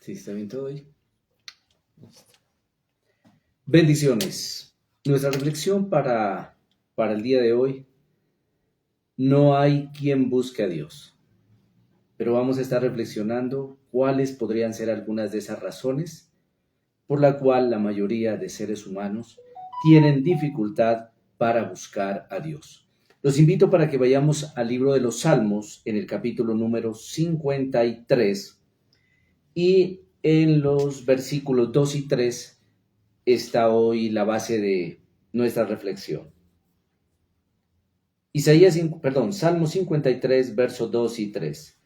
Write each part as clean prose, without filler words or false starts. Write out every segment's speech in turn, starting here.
Sí, está bien todo ahí. Bendiciones. Nuestra reflexión para el día de hoy: no hay quien busque a Dios. Pero vamos a estar reflexionando cuáles podrían ser algunas de esas razones por la cual la mayoría de seres humanos tienen dificultad para buscar a Dios. Los invito para que vayamos al libro de los Salmos, en el capítulo número 53, y en los versículos 2 y 3 está hoy la base de nuestra reflexión. Salmo 53, versos 2 y 3.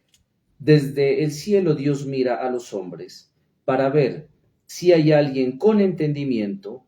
Desde el cielo Dios mira a los hombres para ver si hay alguien con entendimiento,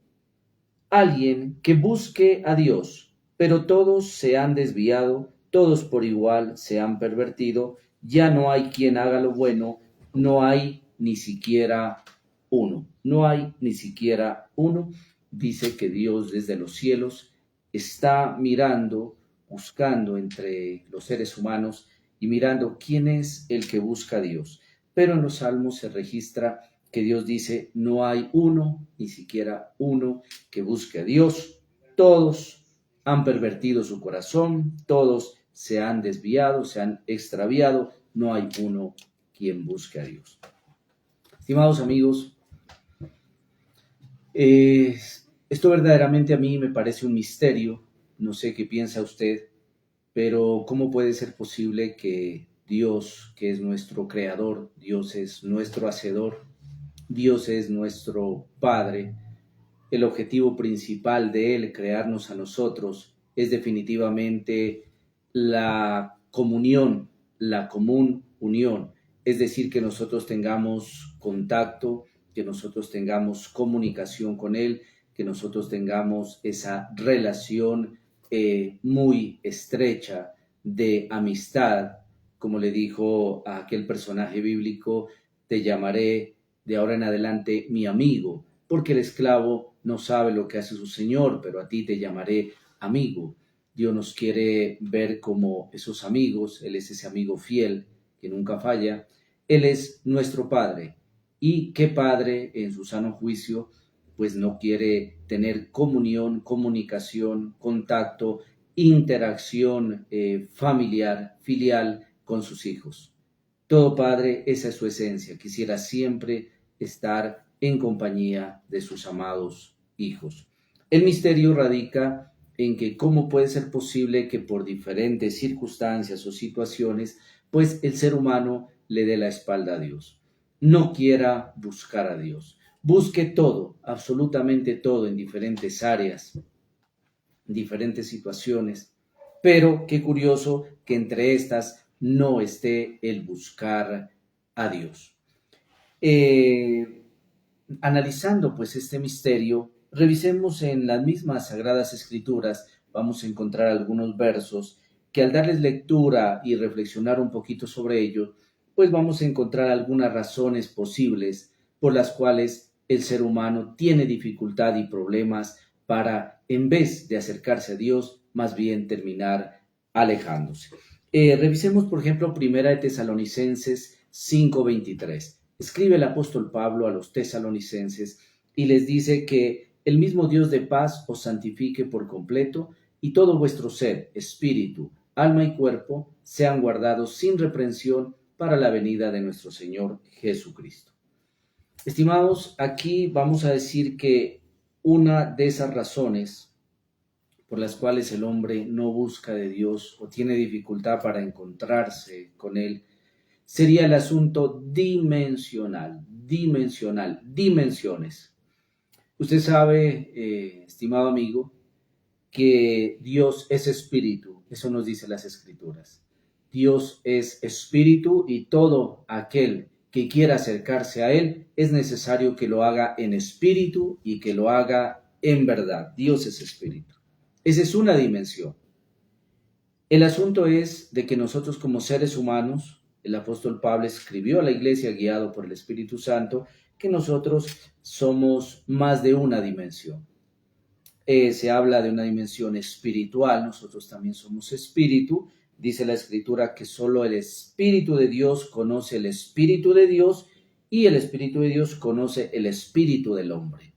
alguien que busque a Dios, pero todos se han desviado, todos por igual se han pervertido, ya no hay quien haga lo bueno, no hay ni siquiera uno, no hay ni siquiera uno. Dice que Dios desde los cielos está mirando, buscando entre los seres humanos y mirando quién es el que busca a Dios. Pero en los Salmos se registra que Dios dice, no hay uno, ni siquiera uno, que busque a Dios. Todos han pervertido su corazón, todos se han desviado, se han extraviado, no hay uno quien busque a Dios. Estimados amigos, esto verdaderamente a mí me parece un misterio. No sé qué piensa usted, pero ¿cómo puede ser posible que Dios, que es nuestro creador, Dios es nuestro hacedor, Dios es nuestro Padre, el objetivo principal de Él, crearnos a nosotros, es definitivamente la comunión, la común unión, es decir, que nosotros tengamos contacto, que nosotros tengamos comunicación con Él, que nosotros tengamos esa relación muy estrecha de amistad, como le dijo a aquel personaje bíblico, te llamaré de ahora en adelante mi amigo, porque el esclavo no sabe lo que hace su señor, pero a ti te llamaré amigo. Dios nos quiere ver como esos amigos, Él es ese amigo fiel que nunca falla, Él es nuestro Padre. ¿Y qué padre en su sano juicio pues no quiere tener comunión, comunicación, contacto, interacción familiar, filial con sus hijos? Todo padre, esa es su esencia, quisiera siempre estar en compañía de sus amados hijos. El misterio radica en que cómo puede ser posible que por diferentes circunstancias o situaciones, pues el ser humano le dé la espalda a Dios, no quiera buscar a Dios, busque todo, absolutamente todo en diferentes áreas, diferentes situaciones, pero qué curioso que entre estas no esté el buscar a Dios. Analizando pues este misterio, revisemos en las mismas Sagradas Escrituras, vamos a encontrar algunos versos que al darles lectura y reflexionar un poquito sobre ello, pues vamos a encontrar algunas razones posibles por las cuales el ser humano tiene dificultad y problemas para, en vez de acercarse a Dios, más bien terminar alejándose. Revisemos, por ejemplo, Primera de Tesalonicenses 5:23. Escribe el apóstol Pablo a los tesalonicenses y les dice que el mismo Dios de paz os santifique por completo y todo vuestro ser, espíritu, alma y cuerpo sean guardados sin reprensión para la venida de nuestro Señor Jesucristo. Estimados, aquí vamos a decir que una de esas razones por las cuales el hombre no busca de Dios o tiene dificultad para encontrarse con Él sería el asunto dimensiones. Usted sabe, estimado amigo, que Dios es espíritu, eso nos dice las Escrituras. Dios es espíritu y todo aquel que quiera acercarse a Él es necesario que lo haga en espíritu y que lo haga en verdad. Dios es espíritu. Esa es una dimensión. El asunto es de que nosotros como seres humanos, el apóstol Pablo escribió a la iglesia guiado por el Espíritu Santo, que nosotros somos más de una dimensión. Se habla de una dimensión espiritual, nosotros también somos espíritu. Dice la Escritura que solo el Espíritu de Dios conoce el Espíritu de Dios y el Espíritu de Dios conoce el espíritu del hombre.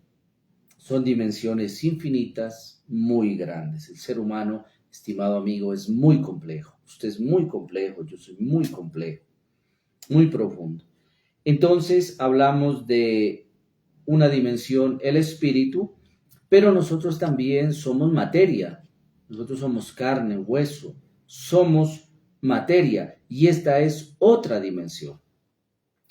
Son dimensiones infinitas, muy grandes. El ser humano, estimado amigo, es muy complejo. Usted es muy complejo, yo soy muy complejo, muy profundo. Entonces hablamos de una dimensión, el espíritu, pero nosotros también somos materia. Nosotros somos carne, hueso, somos materia y esta es otra dimensión.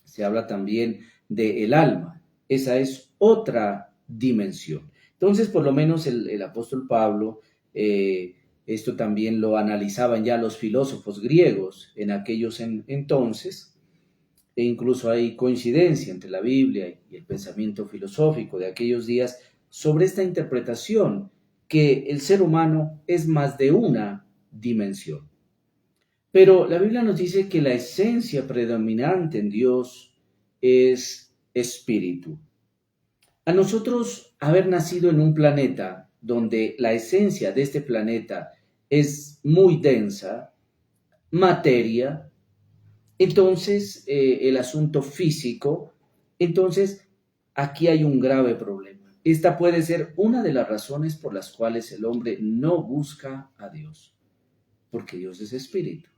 Se habla también del alma, esa es otra dimensión. Entonces, por lo menos el apóstol Pablo, esto también lo analizaban ya los filósofos griegos en aquellos entonces, e incluso hay coincidencia entre la Biblia y el pensamiento filosófico de aquellos días sobre esta interpretación que el ser humano es más de una dimensión. Pero la Biblia nos dice que la esencia predominante en Dios es espíritu. A nosotros haber nacido en un planeta donde la esencia de este planeta es muy densa, materia, entonces el asunto físico, entonces aquí hay un grave problema. Esta puede ser una de las razones por las cuales el hombre no busca a Dios, porque Dios es espíritu.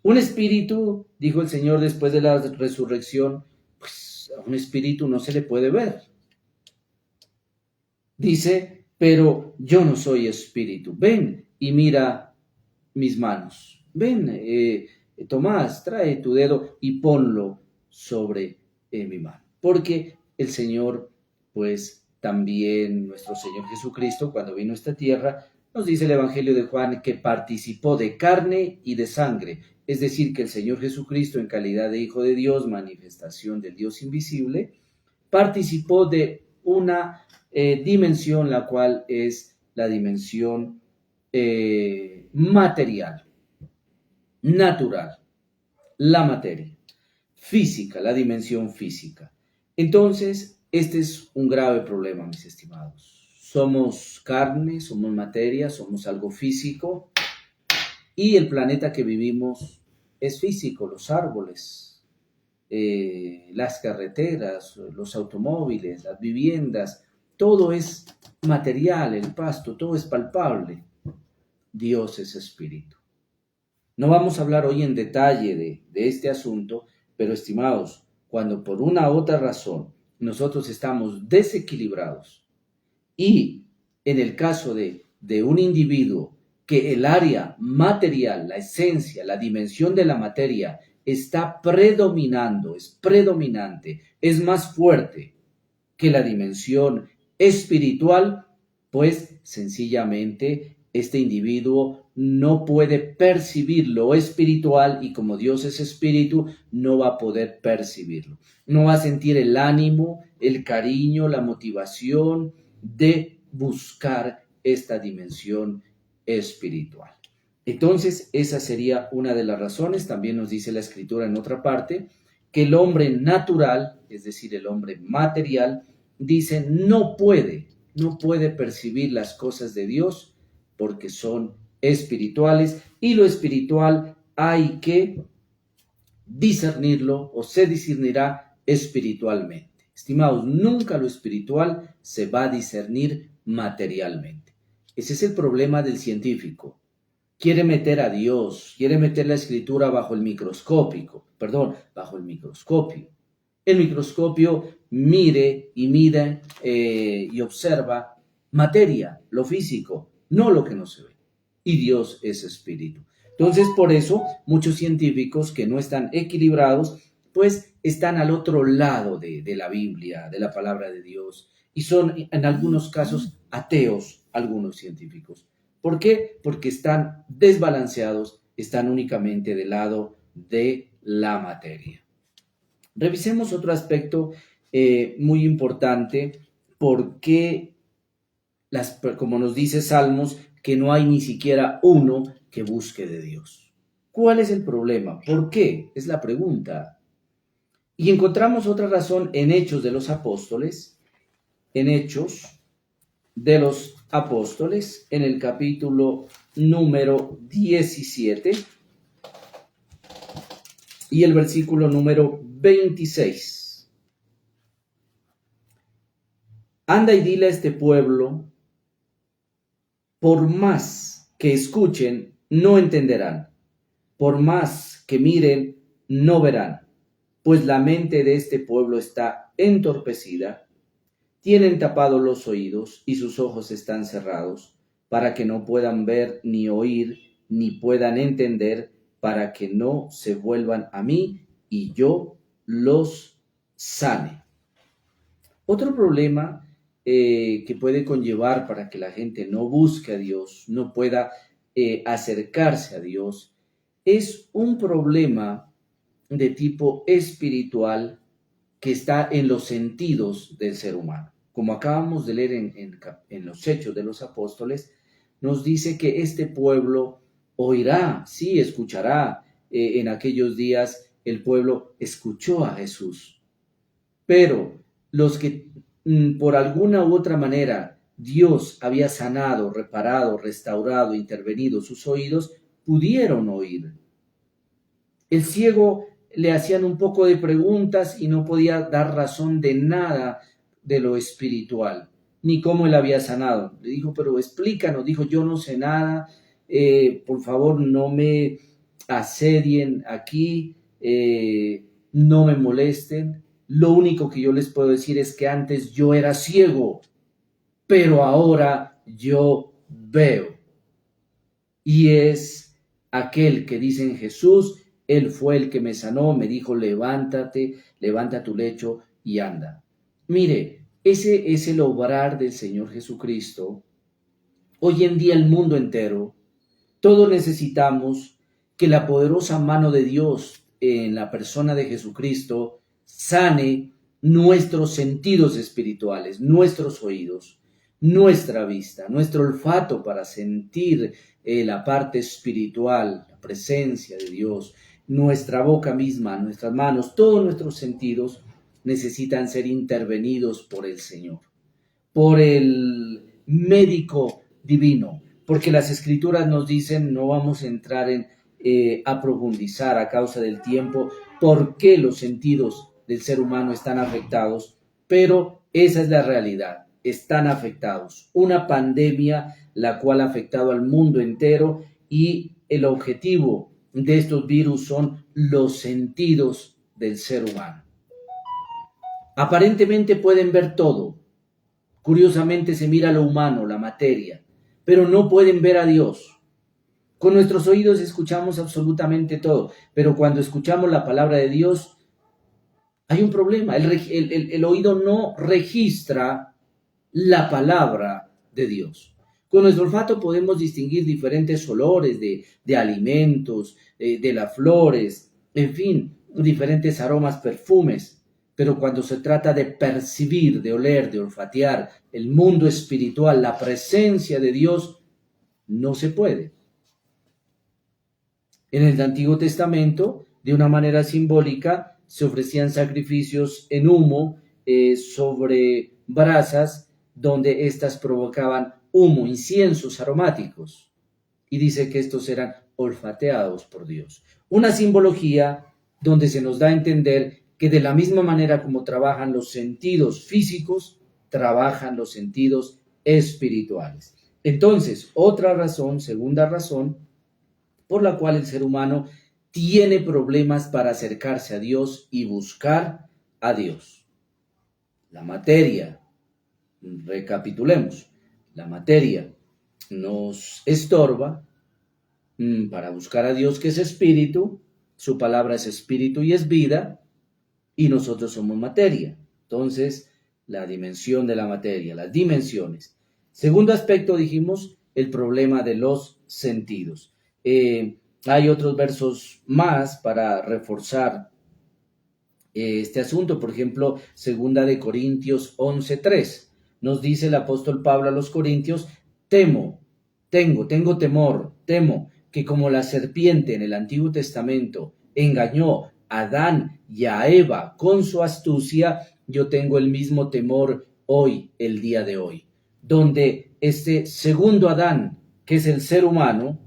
Un espíritu, dijo el Señor después de la resurrección, pues a un espíritu no se le puede ver. Dice, pero yo no soy espíritu. Ven y mira mis manos. Ven, Tomás, trae tu dedo y ponlo sobre mi mano. Porque el Señor, pues también nuestro Señor Jesucristo, cuando vino a esta tierra, nos dice el Evangelio de Juan que participó de carne y de sangre. Es decir, que el Señor Jesucristo, en calidad de Hijo de Dios, manifestación del Dios invisible, participó de una dimensión, la cual es la dimensión material, natural, la materia, física, la dimensión física. Entonces, este es un grave problema, mis estimados. Somos carne, somos materia, somos algo físico y el planeta que vivimos es físico, los árboles, las carreteras, los automóviles, las viviendas, todo es material, el pasto, todo es palpable. Dios es espíritu. No vamos a hablar hoy en detalle de este asunto, pero estimados, cuando por una u otra razón nosotros estamos desequilibrados y en el caso de un individuo que el área material, la esencia, la dimensión de la materia está predominando, es predominante, es más fuerte que la dimensión espiritual, pues sencillamente este individuo no puede percibir lo espiritual y como Dios es espíritu, no va a poder percibirlo. No va a sentir el ánimo, el cariño, la motivación de buscar esta dimensión espiritual. Entonces, esa sería una de las razones. También nos dice la Escritura en otra parte que el hombre natural, es decir, el hombre material, dice no puede percibir las cosas de Dios porque son espirituales y lo espiritual hay que discernirlo o se discernirá espiritualmente. Estimados, nunca lo espiritual se va a discernir materialmente. Ese es el problema del científico. Quiere meter a Dios, quiere meter la escritura bajo el microscopio. El microscopio mire y mide y observa materia, lo físico, no lo que no se ve. Y Dios es espíritu. Entonces, por eso, muchos científicos que no están equilibrados, pues están al otro lado de la Biblia, de la palabra de Dios. Y son, en algunos casos, ateos algunos científicos. ¿Por qué? Porque están desbalanceados, están únicamente del lado de la materia. Revisemos otro aspecto muy importante, porque como nos dice Salmos, que no hay ni siquiera uno que busque de Dios. ¿Cuál es el problema? ¿Por qué? Es la pregunta. Y encontramos otra razón en Hechos de los Apóstoles, en el capítulo número 17 y el versículo número 26. Anda y dile a este pueblo, por más que escuchen, no entenderán, por más que miren, no verán, pues la mente de este pueblo está entorpecida, tienen tapados los oídos y sus ojos están cerrados, para que no puedan ver ni oír, ni puedan entender, para que no se vuelvan a mí y yo los sane. Otro problema que puede conllevar para que la gente no busque a Dios, no pueda acercarse a Dios, es un problema de tipo espiritual que está en los sentidos del ser humano. Como acabamos de leer en los Hechos de los Apóstoles, nos dice que este pueblo oirá, sí, escuchará. En aquellos días el pueblo escuchó a Jesús, pero los que por alguna u otra manera Dios había sanado, reparado, restaurado, intervenido sus oídos, pudieron oír. El ciego le hacían un poco de preguntas y no podía dar razón de nada de lo espiritual, ni cómo él había sanado. Le dijo, pero explícanos. Dijo, yo no sé nada, por favor no me asedien aquí, no me molesten. Lo único que yo les puedo decir es que antes yo era ciego, pero ahora yo veo. Y es aquel que dice en Jesús, Él fue el que me sanó, me dijo, levántate, levanta tu lecho y anda. Mire, ese es el obrar del Señor Jesucristo. Hoy en día el mundo entero, todos necesitamos que la poderosa mano de Dios en la persona de Jesucristo sane nuestros sentidos espirituales, nuestros oídos, nuestra vista, nuestro olfato para sentir la parte espiritual, la presencia de Dios, nuestra boca misma, nuestras manos, todos nuestros sentidos necesitan ser intervenidos por el Señor, por el médico divino, porque las escrituras nos dicen, no vamos a entrar a profundizar a causa del tiempo, por qué los sentidos del ser humano están afectados, pero esa es la realidad, están afectados. Una pandemia la cual ha afectado al mundo entero y el objetivo de estos virus son los sentidos del ser humano. Aparentemente pueden ver todo. Curiosamente se mira lo humano, la materia, pero no pueden ver a Dios. Con nuestros oídos escuchamos absolutamente todo, pero cuando escuchamos la palabra de Dios, hay un problema. El oído no registra la palabra de Dios. Con nuestro olfato podemos distinguir diferentes olores de alimentos, de las flores, en fin, diferentes aromas, perfumes. Pero cuando se trata de percibir, de oler, de olfatear el mundo espiritual, la presencia de Dios, no se puede. En el Antiguo Testamento, de una manera simbólica, se ofrecían sacrificios en humo sobre brasas donde éstas provocaban humo, inciensos aromáticos. Y dice que estos eran olfateados por Dios. Una simbología donde se nos da a entender que de la misma manera como trabajan los sentidos físicos, trabajan los sentidos espirituales. Entonces, otra razón, segunda razón, por la cual el ser humano tiene problemas para acercarse a Dios y buscar a Dios. La materia, recapitulemos, la materia nos estorba para buscar a Dios, que es espíritu, su palabra es espíritu y es vida, y nosotros somos materia. Entonces, la dimensión de la materia, las dimensiones. Segundo aspecto, dijimos, el problema de los sentidos. Hay otros versos más para reforzar este asunto. Por ejemplo, segunda de Corintios 11:3. Nos dice el apóstol Pablo a los Corintios, tengo temor, temo que como la serpiente en el Antiguo Testamento engañó a Adán y a Eva con su astucia, yo tengo el mismo temor hoy, el día de hoy, donde este segundo Adán, que es el ser humano,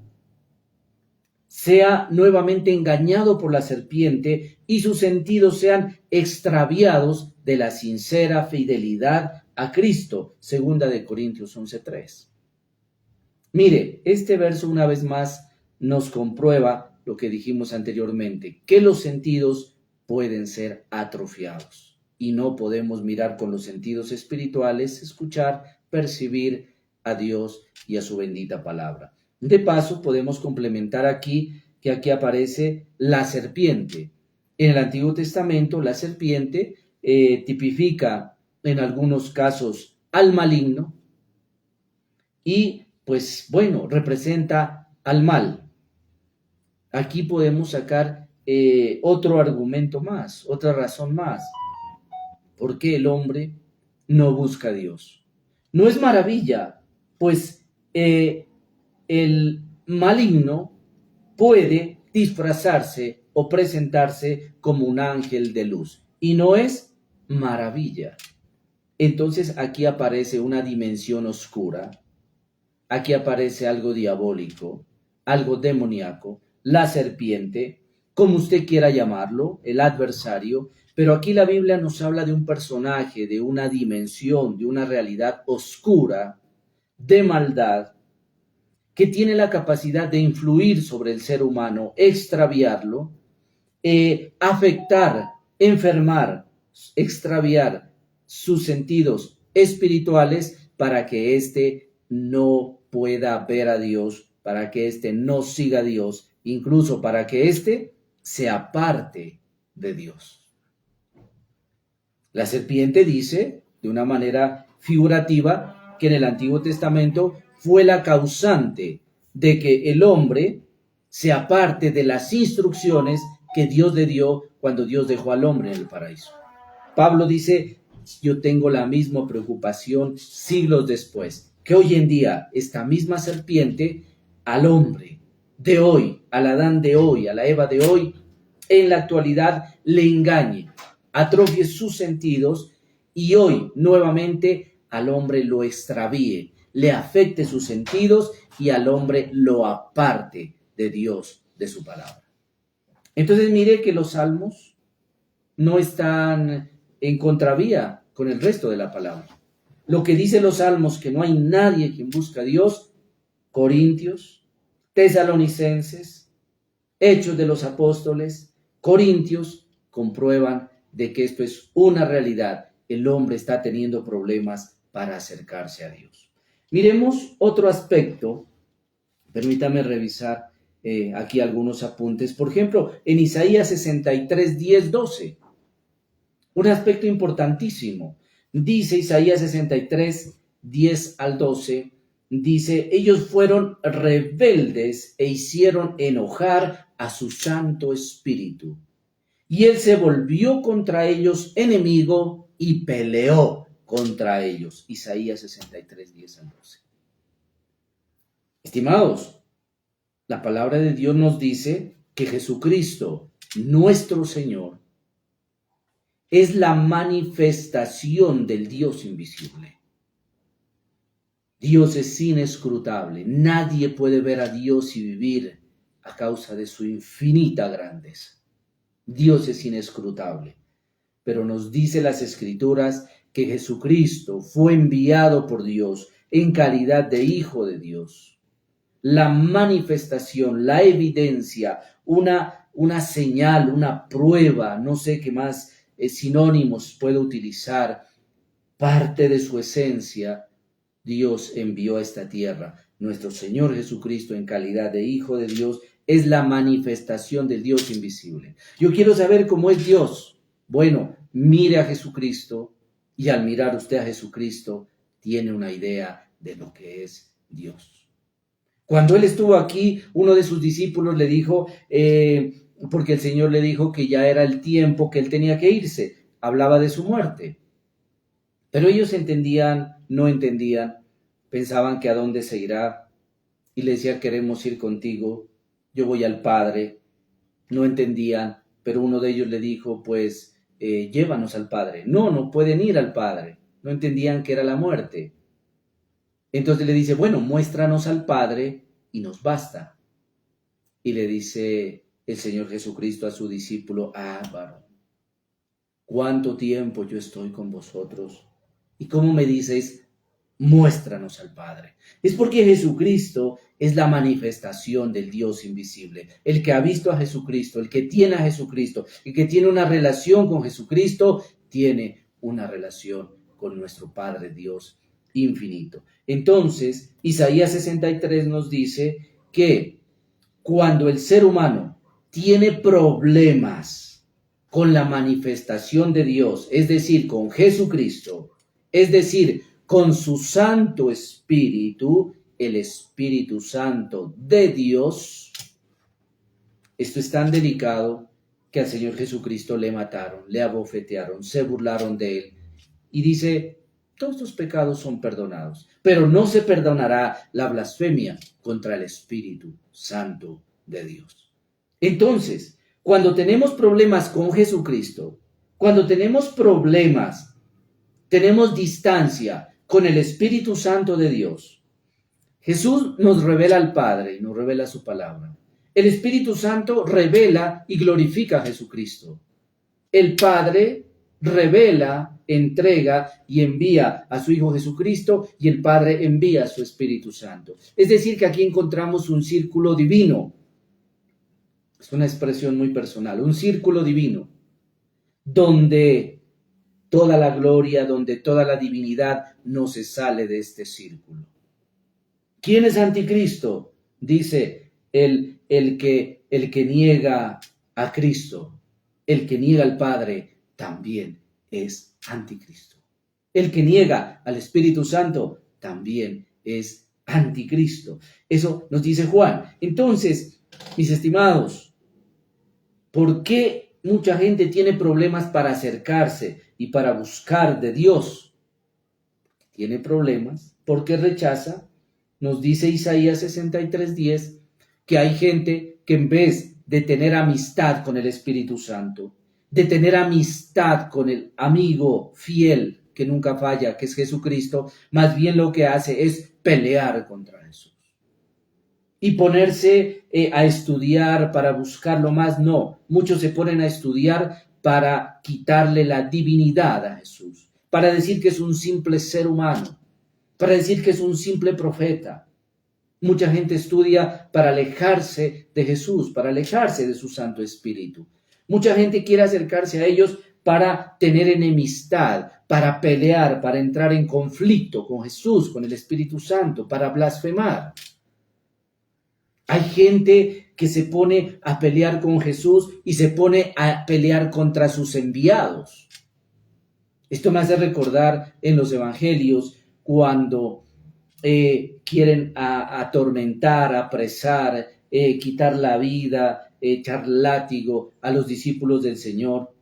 sea nuevamente engañado por la serpiente y sus sentidos sean extraviados de la sincera fidelidad a Cristo, 2 Corintios 11:3. Mire, este verso una vez más nos comprueba lo que dijimos anteriormente, que los sentidos pueden ser atrofiados y no podemos mirar con los sentidos espirituales, escuchar, percibir a Dios y a su bendita palabra. De paso, podemos complementar aquí que aquí aparece la serpiente. En el Antiguo Testamento, la serpiente tipifica en algunos casos al maligno y, pues bueno, representa al mal. Aquí podemos sacar otro argumento más, otra razón más. ¿Por qué el hombre no busca a Dios? No es maravilla, pues el maligno puede disfrazarse o presentarse como un ángel de luz. Y no es maravilla. Entonces aquí aparece una dimensión oscura, aquí aparece algo diabólico, algo demoníaco, la serpiente, como usted quiera llamarlo, el adversario, pero aquí la Biblia nos habla de un personaje, de una dimensión, de una realidad oscura, de maldad, que tiene la capacidad de influir sobre el ser humano, extraviarlo, afectar, enfermar, extraviar sus sentidos espirituales para que éste no pueda ver a Dios, para que éste no siga a Dios, incluso para que éste se aparte de Dios. La serpiente dice, de una manera figurativa, que en el Antiguo Testamento fue la causante de que el hombre se aparte de las instrucciones que Dios le dio cuando Dios dejó al hombre en el paraíso. Pablo dice, yo tengo la misma preocupación siglos después, que hoy en día esta misma serpiente al hombre de hoy, al Adán de hoy, a la Eva de hoy, en la actualidad le engañe, atrofie sus sentidos y hoy nuevamente al hombre lo extravíe, le afecte sus sentidos y al hombre lo aparte de Dios, de su palabra. Entonces mire que los salmos no están en contravía con el resto de la palabra. Lo que dice los salmos, que no hay nadie quien busca a Dios, Corintios, Tesalonicenses, Hechos de los Apóstoles, Corintios, comprueban de que esto es una realidad. El hombre está teniendo problemas para acercarse a Dios. Miremos otro aspecto. Permítame revisar aquí algunos apuntes. Por ejemplo, en Isaías 63, 10, 12. Un aspecto importantísimo. Dice Isaías 63, 10 al 12. Dice, ellos fueron rebeldes e hicieron enojar a su Santo Espíritu. Y él se volvió contra ellos enemigo y peleó contra ellos. Isaías 63, 10 al 12. Estimados, la palabra de Dios nos dice que Jesucristo, nuestro Señor, es la manifestación del Dios invisible. Dios es inescrutable. Nadie puede ver a Dios y vivir a causa de su infinita grandeza. Dios es inescrutable. Pero nos dice las Escrituras que Jesucristo fue enviado por Dios en calidad de Hijo de Dios. La manifestación, la evidencia, una señal, una prueba, no sé qué más sinónimos puedo utilizar, parte de su esencia, Dios envió a esta tierra. Nuestro Señor Jesucristo en calidad de Hijo de Dios es la manifestación del Dios invisible. Yo quiero saber cómo es Dios. Bueno, mire a Jesucristo y al mirar usted a Jesucristo tiene una idea de lo que es Dios. Cuando él estuvo aquí, uno de sus discípulos le dijo, porque el Señor le dijo que ya era el tiempo que él tenía que irse, hablaba de su muerte. Pero ellos no entendían, pensaban que a dónde se irá, y le decía, queremos ir contigo, yo voy al Padre. No entendían, pero uno de ellos le dijo, pues, llévanos al Padre. No pueden ir al Padre. No entendían que era la muerte. Entonces le dice, bueno, muéstranos al Padre y nos basta. Y le dice el Señor Jesucristo a su discípulo, varón, ¿cuánto tiempo yo estoy con vosotros ¿Y cómo me dices, muéstranos al Padre? Es porque Jesucristo es la manifestación del Dios invisible. El que ha visto a Jesucristo, el que tiene a Jesucristo, el que tiene una relación con Jesucristo, tiene una relación con nuestro Padre Dios infinito. Entonces, Isaías 63 nos dice que cuando el ser humano tiene problemas con la manifestación de Dios, es decir, con Jesucristo, es decir, con su Santo Espíritu, el Espíritu Santo de Dios, esto es tan delicado que al Señor Jesucristo le mataron, le abofetearon, se burlaron de él. Y dice, todos tus pecados son perdonados, pero no se perdonará la blasfemia contra el Espíritu Santo de Dios. Entonces, cuando tenemos problemas con Jesucristo, cuando tenemos problemas, tenemos distancia con el Espíritu Santo de Dios, Jesús nos revela al Padre y nos revela su palabra. El Espíritu Santo revela y glorifica a Jesucristo. El Padre revela, entrega y envía a su Hijo Jesucristo, y el Padre envía a su Espíritu Santo. Es decir, que aquí encontramos un círculo divino. Es una expresión muy personal, un círculo divino, donde toda la gloria, donde toda la divinidad no se sale de este círculo. ¿Quién es anticristo? Dice el que niega a Cristo, el que niega al Padre, también es anticristo. El que niega al Espíritu Santo también es anticristo. Eso nos dice Juan. Entonces, mis estimados, ¿por qué mucha gente tiene problemas para acercarse y para buscar de Dios? Tiene problemas porque rechaza. Nos dice Isaías 63:10 que hay gente que en vez de tener amistad con el Espíritu Santo, de tener amistad con el amigo fiel que nunca falla, que es Jesucristo, más bien lo que hace es pelear contra Jesús. Y ponerse a estudiar para buscarlo más, no. Muchos se ponen a estudiar para quitarle la divinidad a Jesús, para decir que es un simple ser humano, para decir que es un simple profeta. Mucha gente estudia para alejarse de Jesús, para alejarse de su Santo Espíritu. Mucha gente quiere acercarse a ellos para tener enemistad, para pelear, para entrar en conflicto con Jesús, con el Espíritu Santo, para blasfemar. Hay gente que se pone a pelear con Jesús y se pone a pelear contra sus enviados. Esto me hace recordar en los evangelios cuando quieren atormentar, apresar, quitar la vida, echar látigo a los discípulos del Señor.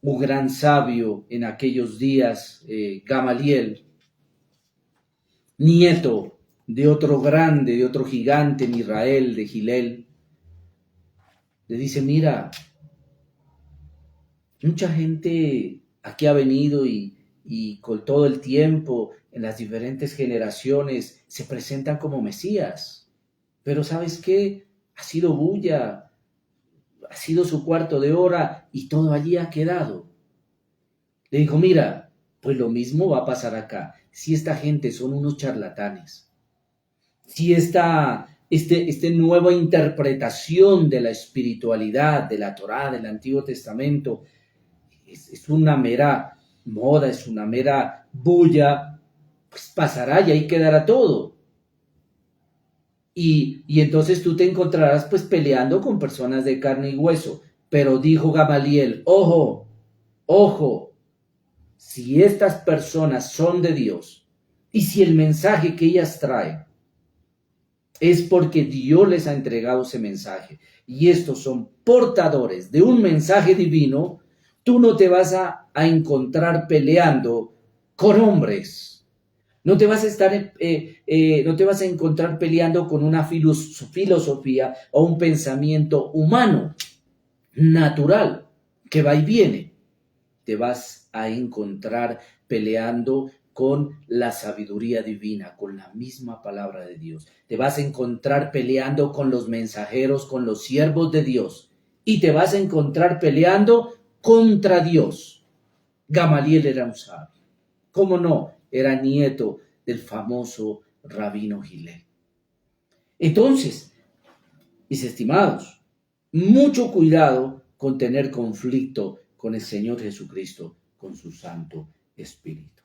Un gran sabio en aquellos días, Gamaliel, nieto de otro grande, de otro gigante en Israel, de Gilel, le dice, mira, mucha gente aquí ha venido y con todo el tiempo, en las diferentes generaciones, se presentan como Mesías. Pero ¿sabes qué? Ha sido bulla, ha sido su cuarto de hora y todo allí ha quedado. Le dijo, mira, pues lo mismo va a pasar acá. Si esta gente son unos charlatanes, si esta nueva interpretación de la espiritualidad, de la Torá, del Antiguo Testamento, es una mera moda, es una mera bulla, pues pasará y ahí quedará todo. Y entonces tú te encontrarás pues peleando con personas de carne y hueso. Pero dijo Gamaliel, ojo, ojo, si estas personas son de Dios y si el mensaje que ellas traen es porque Dios les ha entregado ese mensaje y estos son portadores de un mensaje divino, tú no te vas a encontrar peleando con hombres. No te vas a encontrar peleando con una filosofía o un pensamiento humano, natural, que va y viene. Te vas a encontrar peleando con la sabiduría divina, con la misma palabra de Dios. Te vas a encontrar peleando con los mensajeros, con los siervos de Dios. Y te vas a encontrar peleando contra Dios. Gamaliel era un sabio. ¿Cómo no? Era nieto del famoso rabino Hillel. Entonces, mis estimados, mucho cuidado con tener conflicto con el Señor Jesucristo, con su Santo Espíritu.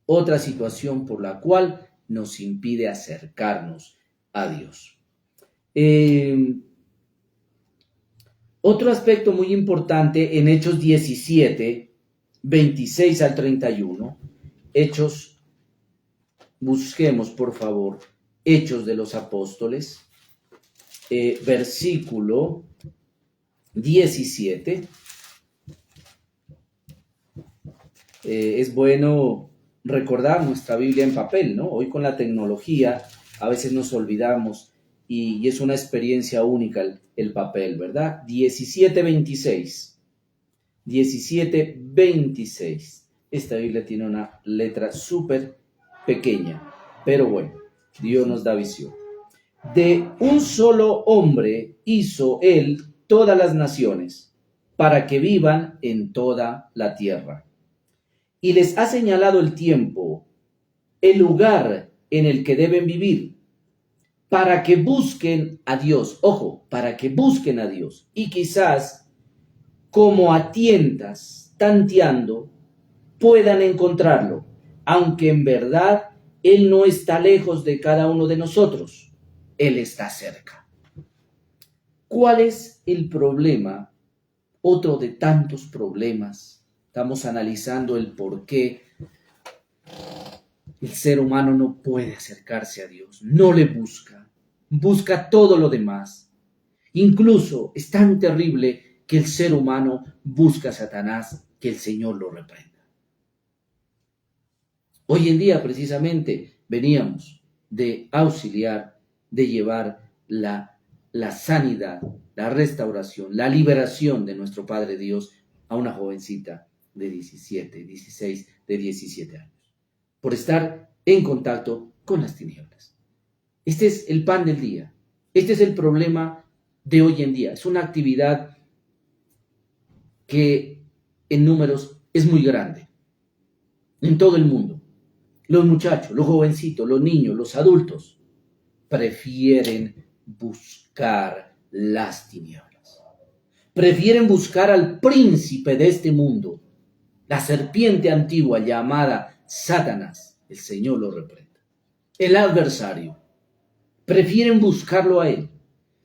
Otra situación por la cual nos impide acercarnos a Dios. Otro aspecto muy importante en Hechos 17, 26 al 31. Hechos, busquemos por favor, Hechos de los Apóstoles, versículo 17. Es bueno recordar nuestra Biblia en papel, ¿no? Hoy con la tecnología a veces nos olvidamos y es una experiencia única el papel, ¿verdad? 17:26. 17:26. Esta Biblia tiene una letra súper pequeña, pero bueno, Dios nos da visión. De un solo hombre hizo él todas las naciones, para que vivan en toda la tierra. Y les ha señalado el tiempo, el lugar en el que deben vivir, para que busquen a Dios. Ojo, para que busquen a Dios. Y quizás, como a tientas, tanteando, puedan encontrarlo, aunque en verdad Él no está lejos de cada uno de nosotros. Él está cerca. ¿Cuál es el problema? Otro de tantos problemas. Estamos analizando el por qué el ser humano no puede acercarse a Dios, no le busca, busca todo lo demás. Incluso es tan terrible que el ser humano busca a Satanás, que el Señor lo reprenda. Hoy en día precisamente veníamos de auxiliar, de llevar la sanidad, la restauración, la liberación de nuestro Padre Dios a una jovencita de 17, 16, de 17 años, por estar en contacto con las tinieblas. Este es el pan del día. Este es el problema de hoy en día. Es una actividad que en números es muy grande en todo el mundo. Los muchachos, los jovencitos, los niños, los adultos prefieren buscar las tinieblas. Prefieren buscar al príncipe de este mundo, la serpiente antigua llamada Satanás. El Señor lo reprenda. El adversario. Prefieren buscarlo a él.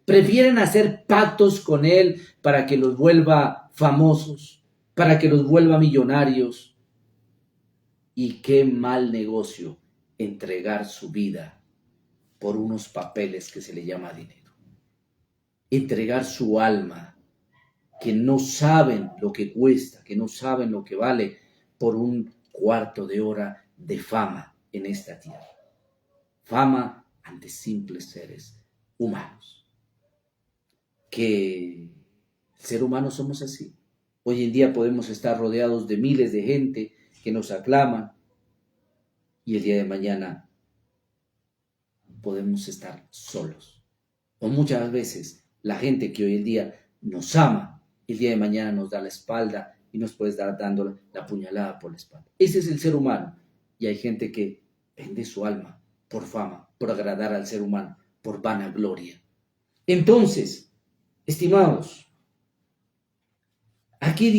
Prefieren hacer pactos con él para que los vuelva famosos, para que los vuelva millonarios. Y qué mal negocio entregar su vida por unos papeles que se le llama dinero. Entregar su alma, que no saben lo que cuesta, que no saben lo que vale, por un cuarto de hora de fama en esta tierra. Fama ante simples seres humanos. Que el ser humano somos así. Hoy en día podemos estar rodeados de miles de gente que nos aclaman y el día de mañana podemos estar solos. O muchas veces la gente que hoy en día nos ama, el día de mañana nos da la espalda y nos puede estar dando la puñalada por la espalda. Ese es el ser humano. Y hay gente que vende su alma por fama, por agradar al ser humano, por vanagloria. Entonces, estimados, aquí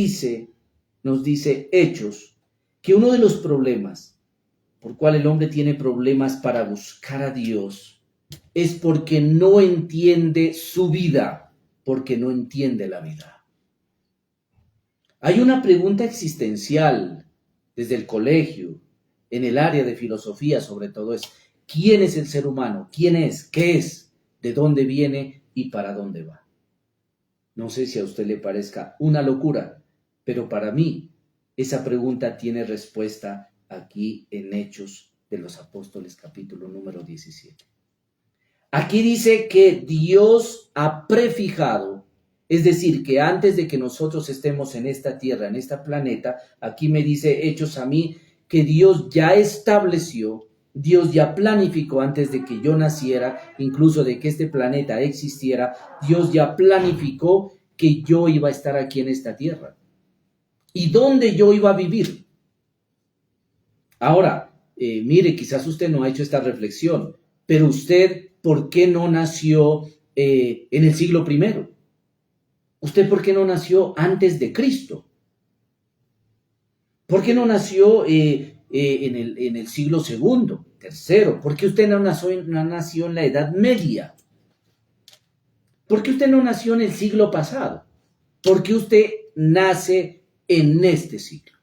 nos dice Hechos, que uno de los problemas por cual el hombre tiene problemas para buscar a Dios es porque no entiende su vida, porque no entiende la vida. Hay una pregunta existencial desde el colegio, en el área de filosofía sobre todo, es ¿quién es el ser humano? ¿Quién es? ¿Qué es? ¿De dónde viene? ¿Y para dónde va? No sé si a usted le parezca una locura, pero para mí esa pregunta tiene respuesta aquí en Hechos de los Apóstoles, capítulo número 17. Aquí dice que Dios ha prefijado, es decir, que antes de que nosotros estemos en esta tierra, en este planeta, aquí me dice Hechos a mí, que Dios ya estableció, Dios ya planificó antes de que yo naciera, incluso de que este planeta existiera, Dios ya planificó que yo iba a estar aquí en esta tierra. ¿Y dónde yo iba a vivir? Ahora, mire, quizás usted no ha hecho esta reflexión, pero usted, ¿por qué no nació en el siglo primero? ¿Usted por qué no nació antes de Cristo? ¿Por qué no nació en el siglo segundo, tercero? ¿Por qué usted no nació en la Edad Media? ¿Por qué usted no nació en el siglo pasado? ¿Por qué usted nace en este siglo?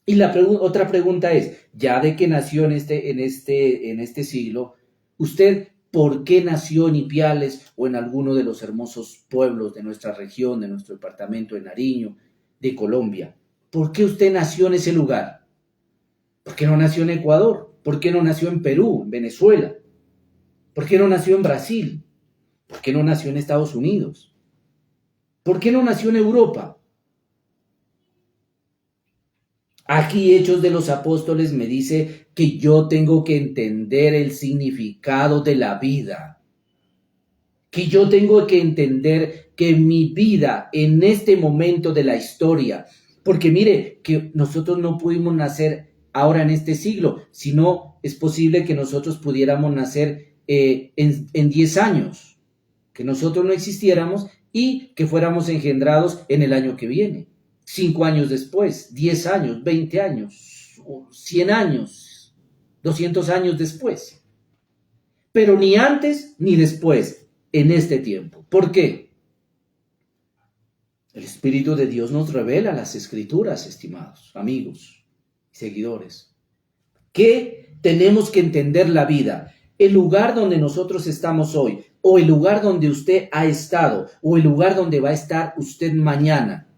Y otra pregunta es, ya de que nació en este siglo, ¿usted por qué nació en Ipiales o en alguno de los hermosos pueblos de nuestra región, de nuestro departamento de Nariño, de Colombia? ¿Por qué usted nació en ese lugar? ¿Por qué no nació en Ecuador? ¿Por qué no nació en Perú, en Venezuela? ¿Por qué no nació en Brasil? ¿Por qué no nació en Estados Unidos? ¿Por qué no nació en Europa? Aquí Hechos de los Apóstoles me dice que yo tengo que entender el significado de la vida, que yo tengo que entender que mi vida en este momento de la historia, porque mire que nosotros no pudimos nacer ahora en este siglo, sino es posible que nosotros pudiéramos nacer en 10 años, que nosotros no existiéramos y que fuéramos engendrados en el año que viene. 5 años después, 10 años, 20 años, 100 años, 200 años después. Pero ni antes ni después, en este tiempo. ¿Por qué? El Espíritu de Dios nos revela las Escrituras, estimados amigos y seguidores, que tenemos que entender la vida. El lugar donde nosotros estamos hoy, o el lugar donde usted ha estado, o el lugar donde va a estar usted mañana,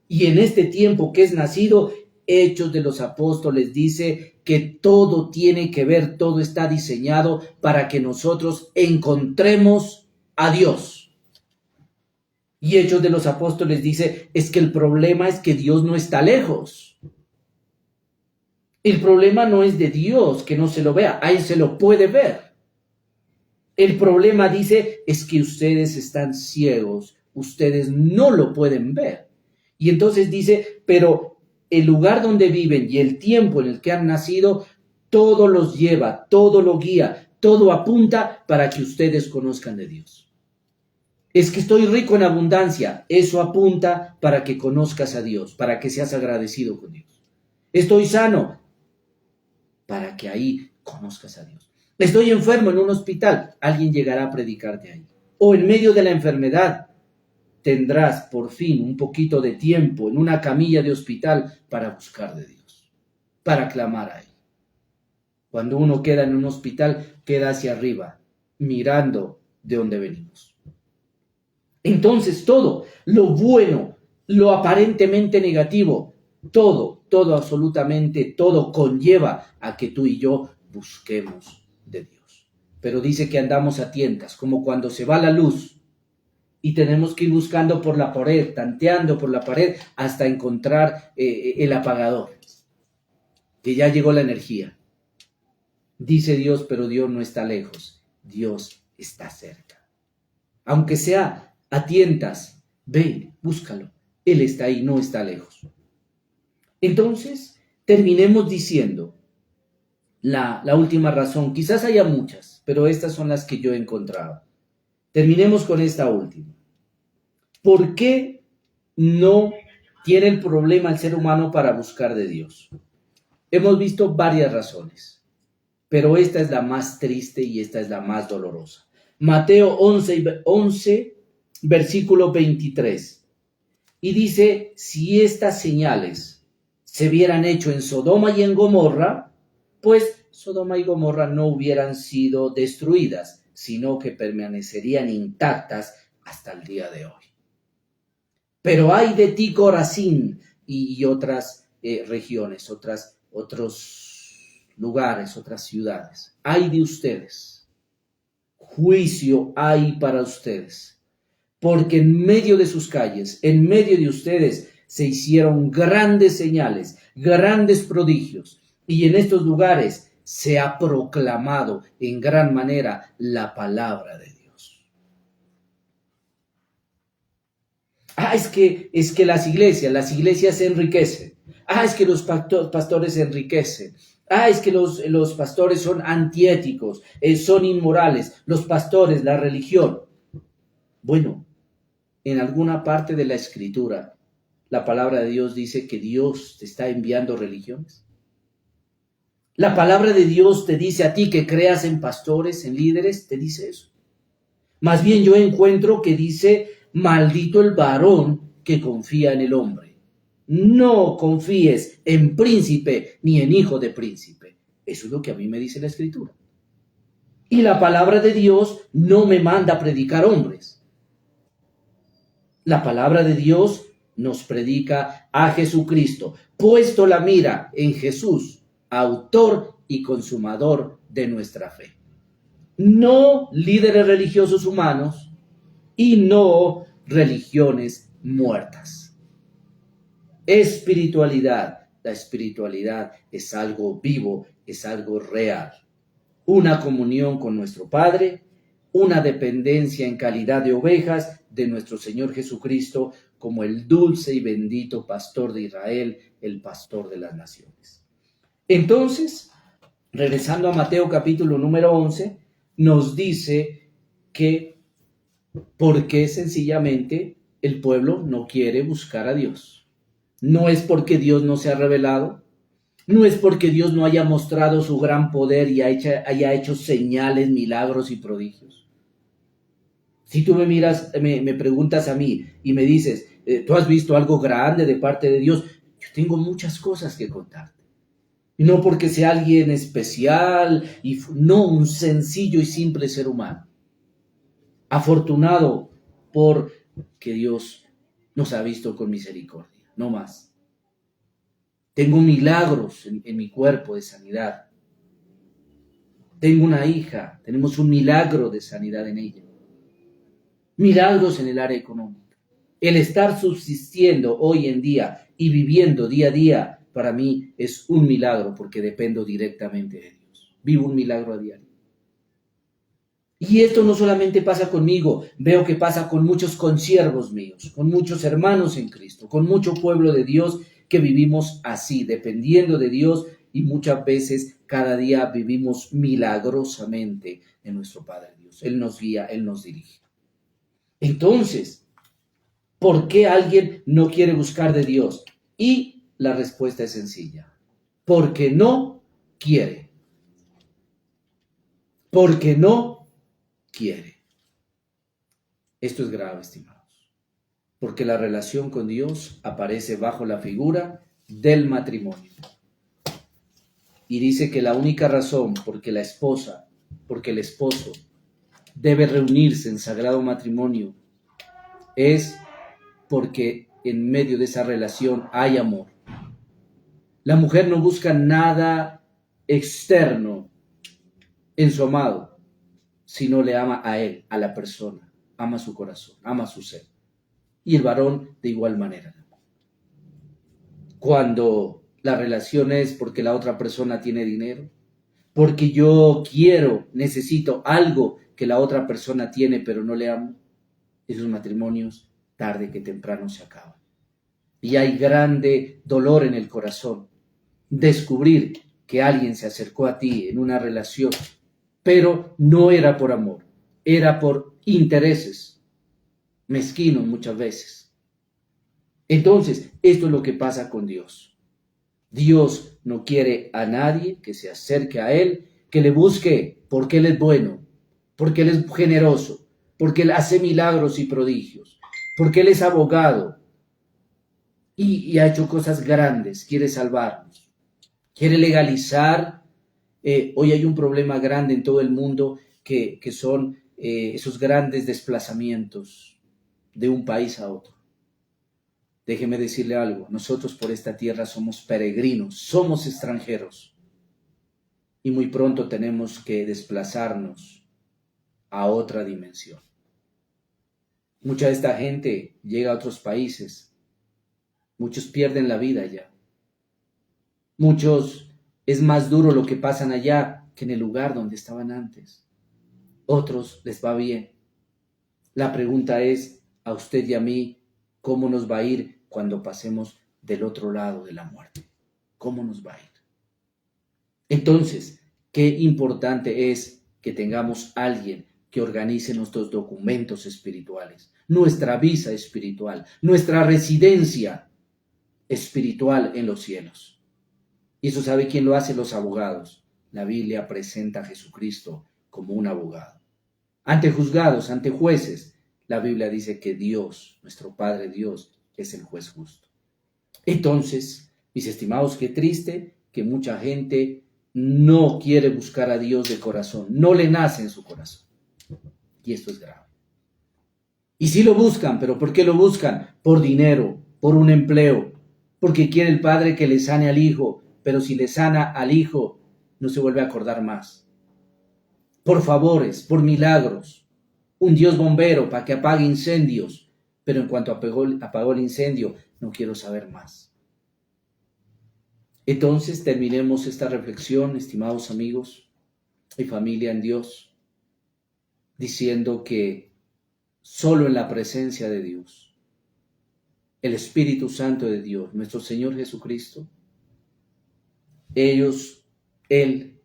y en este tiempo que es nacido, Hechos de los Apóstoles dice que todo tiene que ver, todo está diseñado para que nosotros encontremos a Dios. Y Hechos de los Apóstoles dice, es que el problema es que Dios no está lejos. El problema no es de Dios que no se lo vea, a Él se lo puede ver. El problema, dice, es que ustedes están ciegos, ustedes no lo pueden ver. Y entonces dice, pero el lugar donde viven y el tiempo en el que han nacido, todo los lleva, todo lo guía, todo apunta para que ustedes conozcan de Dios. Es que estoy rico en abundancia, eso apunta para que conozcas a Dios, para que seas agradecido con Dios. Estoy sano, para que ahí conozcas a Dios. Estoy enfermo en un hospital, alguien llegará a predicarte ahí. O en medio de la enfermedad, tendrás por fin un poquito de tiempo en una camilla de hospital para buscar de Dios, para clamar a Él. Cuando uno queda en un hospital, queda hacia arriba, mirando de dónde venimos. Entonces todo, lo bueno, lo aparentemente negativo, todo, absolutamente todo conlleva a que tú y yo busquemos de Dios. Pero dice que andamos a tientas, como cuando se va la luz, y tenemos que ir buscando por la pared, tanteando por la pared hasta encontrar el apagador, que ya llegó la energía. Dice Dios, pero Dios no está lejos, Dios está cerca. Aunque sea a tientas, ve, búscalo, Él está ahí, no está lejos. Entonces, terminemos diciendo la última razón, quizás haya muchas, pero estas son las que yo he encontrado. Terminemos con esta última. ¿Por qué no tiene el problema el ser humano para buscar de Dios? Hemos visto varias razones, pero esta es la más triste y esta es la más dolorosa. Mateo 11, versículo 23. Y dice, si estas señales se hubieran hecho en Sodoma y en Gomorra, pues Sodoma y Gomorra no hubieran sido destruidas, sino que permanecerían intactas hasta el día de hoy. Pero hay de ti, Corazín, y otras regiones, otros lugares, otras ciudades. Hay de ustedes. Juicio hay para ustedes. Porque en medio de sus calles, en medio de ustedes, se hicieron grandes señales, grandes prodigios. Y en estos lugares se ha proclamado en gran manera la palabra de Dios. Es que las iglesias se enriquecen. es que los pastores se enriquecen. Es que los pastores son antiéticos, son inmorales. Los pastores, la religión. Bueno, en alguna parte de la escritura, la palabra de Dios dice que Dios te está enviando religiones. La palabra de Dios te dice a ti que creas en pastores, en líderes, te dice eso. Más bien yo encuentro que dice, maldito el varón que confía en el hombre. No confíes en príncipe ni en hijo de príncipe. Eso es lo que a mí me dice la escritura. Y la palabra de Dios no me manda a predicar hombres. La palabra de Dios nos predica a Jesucristo, puesto la mira en Jesús, autor y consumador de nuestra fe. No líderes religiosos humanos y no religiones muertas. Espiritualidad. La espiritualidad es algo vivo, es algo real. Una comunión con nuestro Padre, una dependencia en calidad de ovejas de nuestro Señor Jesucristo como el dulce y bendito pastor de Israel, el pastor de las naciones. Entonces, regresando a Mateo capítulo número 11, nos dice que porque sencillamente el pueblo no quiere buscar a Dios. No es porque Dios no se ha revelado, no es porque Dios no haya mostrado su gran poder y haya hecho señales, milagros y prodigios. Si tú me miras, me preguntas a mí y me dices, ¿tú has visto algo grande de parte de Dios? Yo tengo muchas cosas que contarte. Y no porque sea alguien especial, no, un sencillo y simple ser humano. Afortunado por que Dios nos ha visto con misericordia, no más. Tengo milagros en mi cuerpo de sanidad. Tengo una hija, tenemos un milagro de sanidad en ella. Milagros en el área económica. El estar subsistiendo hoy en día y viviendo día a día, para mí es un milagro porque dependo directamente de Dios. Vivo un milagro a diario. Y esto no solamente pasa conmigo, veo que pasa con muchos consiervos míos, con muchos hermanos en Cristo, con mucho pueblo de Dios que vivimos así, dependiendo de Dios y muchas veces cada día vivimos milagrosamente en nuestro Padre Dios. Él nos guía, Él nos dirige. Entonces, ¿por qué alguien no quiere buscar de Dios? Y la respuesta es sencilla. Porque no quiere. Porque no quiere. Esto es grave, estimados. Porque la relación con Dios aparece bajo la figura del matrimonio. Y dice que la única razón porque la esposa, porque el esposo debe reunirse en sagrado matrimonio es porque en medio de esa relación hay amor. La mujer no busca nada externo en su amado, sino le ama a él, a la persona, ama su corazón, ama su ser. Y el varón de igual manera. Cuando la relación es porque la otra persona tiene dinero, porque yo quiero, necesito algo que la otra persona tiene pero no le amo, esos matrimonios tarde que temprano se acaban. Y hay grande dolor en el corazón. Descubrir que alguien se acercó a ti en una relación, pero no era por amor, era por intereses mezquinos muchas veces. Entonces, esto es lo que pasa con Dios. Dios no quiere a nadie que se acerque a Él, que le busque porque Él es bueno, porque Él es generoso, porque Él hace milagros y prodigios, porque Él es abogado y ha hecho cosas grandes, quiere salvarnos, quiere legalizar. Hoy hay un problema grande en todo el mundo que son esos grandes desplazamientos de un país a otro. Déjeme decirle algo, nosotros por esta tierra somos peregrinos, somos extranjeros y muy pronto tenemos que desplazarnos a otra dimensión. Mucha de esta gente llega a otros países, muchos pierden la vida allá, muchos es más duro lo que pasan allá que en el lugar donde estaban antes, otros les va bien. La pregunta es a usted y a mí, ¿cómo nos va a ir cuando pasemos del otro lado de la muerte. ¿Cómo nos va a ir? Entonces, qué importante es que tengamos alguien que organice nuestros documentos espirituales, nuestra visa espiritual, nuestra residencia espiritual en los cielos. Y eso sabe quién lo hace: los abogados. La Biblia presenta a Jesucristo como un abogado. Ante juzgados, ante jueces, la Biblia dice que Dios, nuestro Padre Dios, es el juez justo. Entonces, mis estimados, qué triste que mucha gente no quiere buscar a Dios de corazón, no le nace en su corazón. Y esto es grave. Y sí lo buscan, pero ¿por qué lo buscan? Por dinero, por un empleo, porque quiere el padre que le sane al hijo, pero si le sana al hijo, no se vuelve a acordar más. Por favores, por milagros, un Dios bombero para que apague incendios, pero en cuanto apagó el incendio, no quiero saber más. Entonces terminemos esta reflexión, estimados amigos y familia en Dios, diciendo que solo en la presencia de Dios, el Espíritu Santo de Dios, nuestro Señor Jesucristo, Él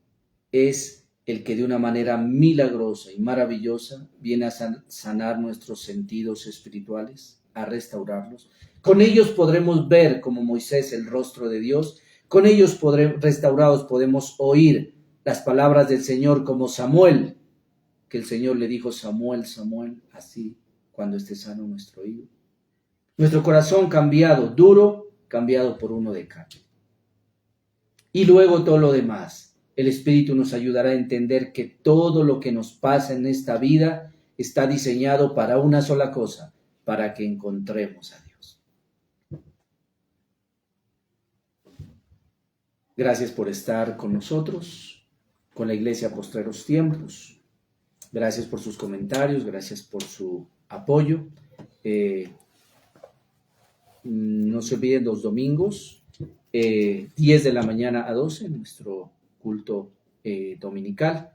es el que de una manera milagrosa y maravillosa viene a sanar nuestros sentidos espirituales, a restaurarlos. Con ellos podremos ver como Moisés el rostro de Dios. Con ellos restaurados podemos oír las palabras del Señor como Samuel, que el Señor le dijo: Samuel, Samuel, así cuando esté sano nuestro oído. Nuestro corazón cambiado, duro, cambiado por uno de carne. Y luego todo lo demás. El Espíritu nos ayudará a entender que todo lo que nos pasa en esta vida está diseñado para una sola cosa: para que encontremos a Dios. Gracias por estar con nosotros, con la Iglesia Postreros Tiempos. Gracias por sus comentarios, gracias por su apoyo. No se olviden los domingos, 10 de la mañana a 12, nuestro culto dominical,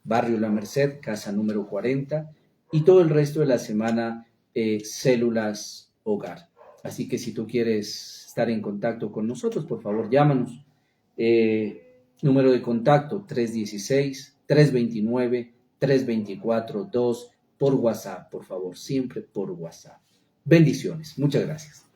Barrio La Merced, casa número 40, y todo el resto de la semana, Células Hogar. Así que si tú quieres estar en contacto con nosotros, por favor, llámanos. Número de contacto 316-329-324-2 por WhatsApp, por favor, siempre por WhatsApp. Bendiciones. Muchas gracias.